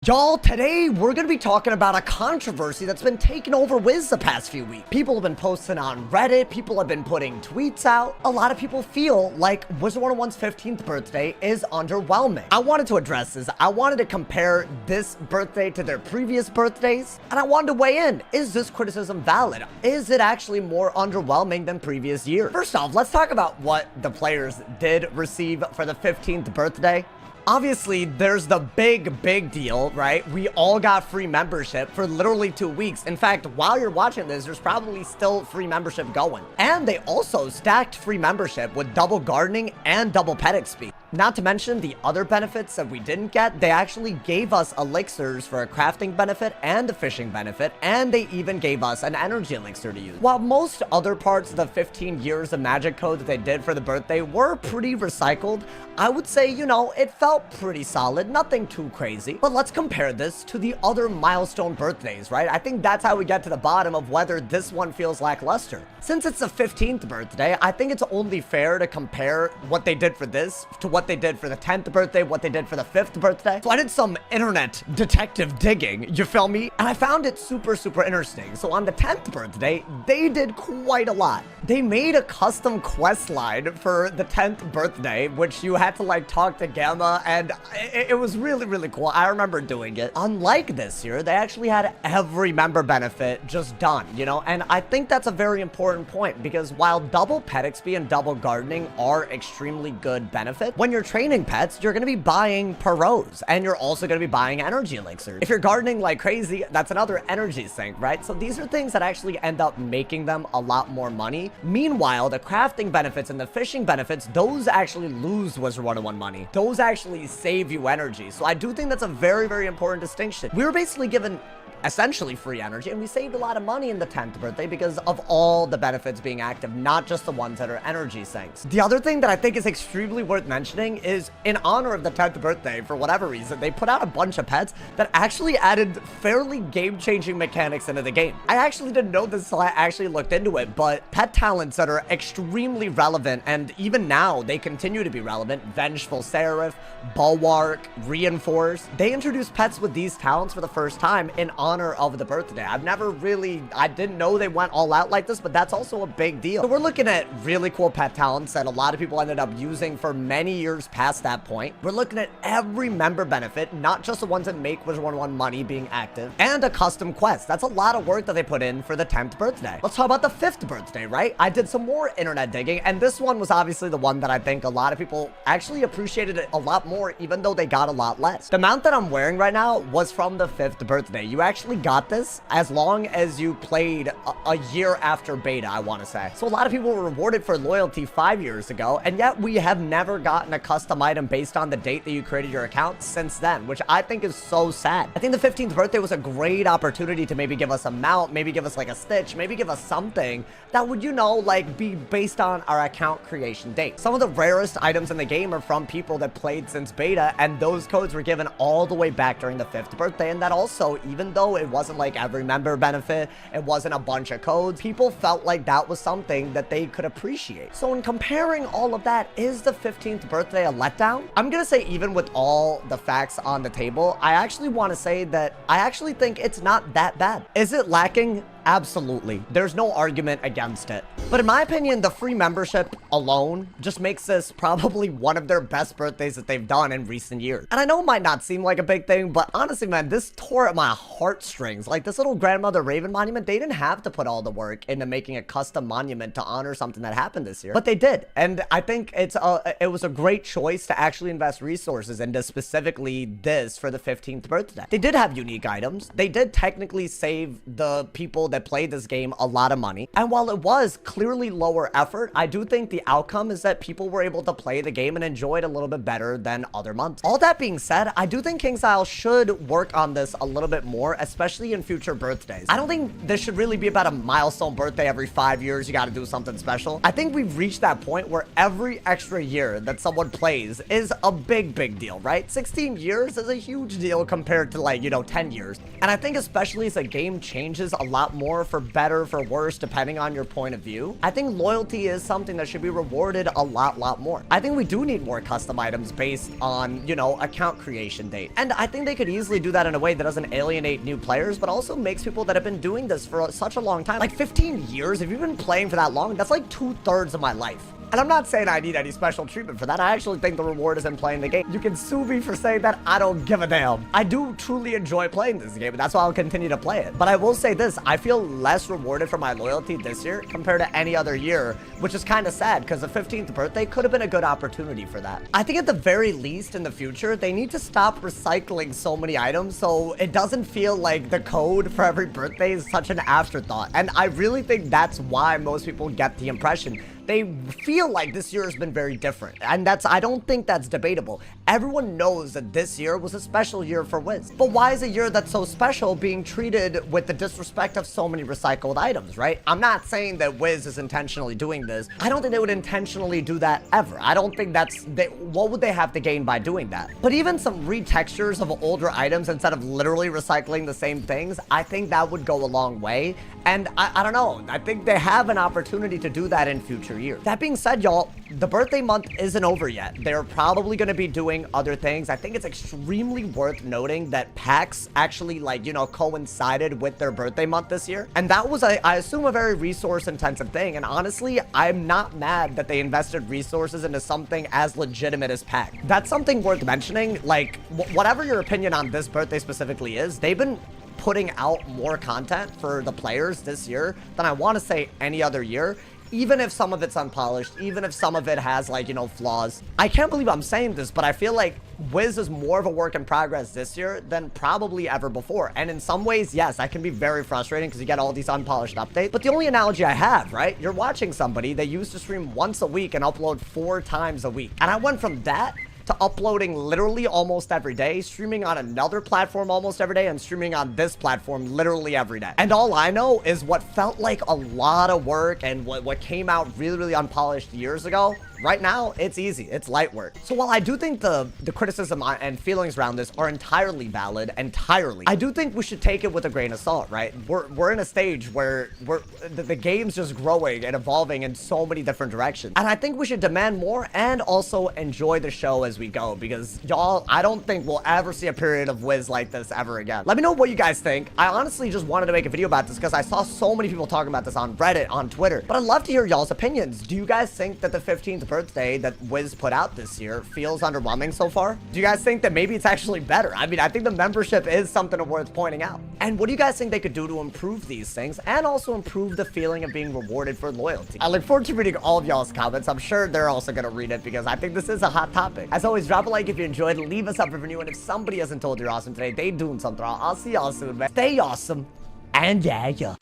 Y'all, today we're gonna be talking about a controversy that's been taking over Wiz the past few weeks. People have been posting on Reddit, people have been putting tweets out. A lot of people feel like Wizard101's 15th birthday is underwhelming. I wanted to address this. I wanted to compare this birthday to their previous birthdays, and I wanted to weigh in. Is this criticism valid? Is it actually more underwhelming than previous years? First off, let's talk about what the players did receive for the 15th birthday. Obviously, there's the big deal, right? We all got free membership for literally 2 weeks. In fact, while you're watching this, there's probably still free membership going. And they also stacked free membership with double gardening and double pet XP. Not to mention the other benefits that we didn't get. They actually gave us elixirs for a crafting benefit and a fishing benefit, and they even gave us an energy elixir to use. While most other parts of the 15 years of magic code that they did for the birthday were pretty recycled, I would say, you know, it felt pretty solid, nothing too crazy. But let's compare this to the other milestone birthdays, right? I think that's how we get to the bottom of whether this one feels lackluster. Since it's the 15th birthday, I think it's only fair to compare what they did for this to what they did for the 10th birthday, what they did for the 5th birthday. So I did some internet detective digging, you feel me? And I found it super interesting. So on the 10th birthday, they did quite a lot. They made a custom quest line for the 10th birthday, which you had to like talk to Gamma, and it was really cool. I remember doing it. Unlike this year, they actually had every member benefit just done, you know? And I think that's a very important point, because while double pet XP and double gardening are extremely good benefits, when you're training pets, you're going to be buying Perros, and you're also going to be buying energy elixirs. If you're gardening like crazy, that's another energy sink, right? So these are things that actually end up making them a lot more money. Meanwhile, the crafting benefits and the fishing benefits, those actually lose Wizard101 money. Those actually save you energy. So I do think that's a very important distinction. We were basically given essentially free energy, and we saved a lot of money in the 10th birthday because of all the benefits being active, not just the ones that are energy sinks. The other thing that I think is extremely worth mentioning is, in honor of the 10th birthday, for whatever reason, they put out a bunch of pets that actually added fairly game-changing mechanics into the game. I actually didn't know this until I actually looked into it, but pet talents that are extremely relevant, and even now they continue to be relevant: Vengeful Seraph, Bulwark, Reinforce. They introduced pets with these talents for the first time in honor of the birthday. I didn't know they went all out like this, but that's also a big deal. So we're looking at really cool pet talents that a lot of people ended up using for many years past that point. We're looking at every member benefit, not just the ones that make Wizard101 money being active, and a custom quest. That's a lot of work that they put in for the 10th birthday. Let's talk about the 5th birthday, right? I did some more internet digging, and this one was obviously the one that I think a lot of people actually appreciated it a lot more, even though they got a lot less. The mount that I'm wearing right now was from the 5th birthday. You actually got this as long as you played a year after beta, I want to say. So a lot of people were rewarded for loyalty 5 years ago, and yet we have never gotten a custom item based on the date that you created your account since then, which I think is so sad. I think the 15th birthday was a great opportunity to maybe give us a mount, maybe give us like a stitch, maybe give us something that would, you know, like be based on our account creation date. Some of the rarest items in the game are from people that played since beta, and those codes were given all the way back during the 5th birthday. And that also, even though it wasn't like every member benefit, it wasn't a bunch of codes, people felt like that was something that they could appreciate. So in comparing all of that, is the 15th birthday a letdown? I'm gonna say, even with all the facts on the table, I actually want to say that I actually think it's not that bad. Is it lacking? Absolutely. There's no argument against it. But in my opinion, the free membership alone just makes this probably one of their best birthdays that they've done in recent years. And I know it might not seem like a big thing, but honestly, man, this tore at my heartstrings. Like this little Grandmother Raven monument, they didn't have to put all the work into making a custom monument to honor something that happened this year, but they did. And I think it was a great choice to actually invest resources into specifically this for the 15th birthday. They did have unique items. They did technically save the people that played this game a lot of money. And while it was clearly lower effort, I do think the outcome is that people were able to play the game and enjoy it a little bit better than other months. All that being said, I do think KingsIsle should work on this a little bit more, especially in future birthdays. I don't think this should really be about a milestone birthday every 5 years. You got to do something special. I think we've reached that point where every extra year that someone plays is a big deal, right? 16 years is a huge deal compared to, like, you know, 10 years. And I think especially as the game changes a lot more more, for better, for worse, depending on your point of view. I think loyalty is something that should be rewarded a lot more. I think we do need more custom items based on, you know, account creation date. And I think they could easily do that in a way that doesn't alienate new players, but also makes people that have been doing this for such a long time. Like 15 years, if you've been playing for that long, that's like 2/3 of my life. And I'm not saying I need any special treatment for that. I actually think the reward is in playing the game. You can sue me for saying that. I don't give a damn. I do truly enjoy playing this game, and that's why I'll continue to play it. But I will say this, I feel less rewarded for my loyalty this year compared to any other year, which is kind of sad because the 15th birthday could have been a good opportunity for that. I think at the very least in the future, they need to stop recycling so many items so it doesn't feel like the code for every birthday is such an afterthought. And I really think that's why most people get the impression they feel like this year has been very different. And I don't think that's debatable. Everyone knows that this year was a special year for Wiz. But why is a year that's so special being treated with the disrespect of so many recycled items, right? I'm not saying that Wiz is intentionally doing this. I don't think they would intentionally do that ever. I don't think what would they have to gain by doing that? But even some retextures of older items instead of literally recycling the same things, I think that would go a long way. And I don't know, I think they have an opportunity to do that in future years. That being said, y'all, the birthday month isn't over yet. They're probably going to be doing other things. I think it's extremely worth noting that PAX actually, like, you know, coincided with their birthday month this year. And that was, I assume, a very resource intensive thing. And honestly, I'm not mad that they invested resources into something as legitimate as PAX. That's something worth mentioning. Like, whatever your opinion on this birthday specifically is, they've been putting out more content for the players this year than I want to say any other year, even if some of it's unpolished, even if some of it has, like, you know, flaws. I can't believe I'm saying this, but I feel like Wiz is more of a work in progress this year than probably ever before. And in some ways, yes, that can be very frustrating because you get all these unpolished updates. But the only analogy I have, right? You're watching somebody that used to stream once a week and upload 4 times a week. And I went from that to uploading literally almost every day, streaming on another platform almost every day, and streaming on this platform literally every day. And all I know is what felt like a lot of work and what came out really unpolished years ago. Right now, it's easy. It's light work. So while I do think the criticism and feelings around this are entirely valid, I do think we should take it with a grain of salt, right? We're in a stage where the game's just growing and evolving in so many different directions. And I think we should demand more and also enjoy the show as we go, because y'all, I don't think we'll ever see a period of Wiz like this ever again. Let me know what you guys think. I honestly just wanted to make a video about this because I saw so many people talking about this on Reddit, on Twitter, but I'd love to hear y'all's opinions. Do you guys think that the 15th birthday that Wiz put out this year feels underwhelming so far? Do you guys think that maybe it's actually better? I mean, I think the membership is something worth pointing out. And what do you guys think they could do to improve these things and also improve the feeling of being rewarded for loyalty? I look forward to reading all of y'all's comments. I'm sure they're also going to read it because I think this is a hot topic. As always, drop a like if you enjoyed, leave us up if you're new, and if somebody hasn't told you you're awesome today, they doing something wrong. I'll see y'all soon, man. Stay awesome, and yeah.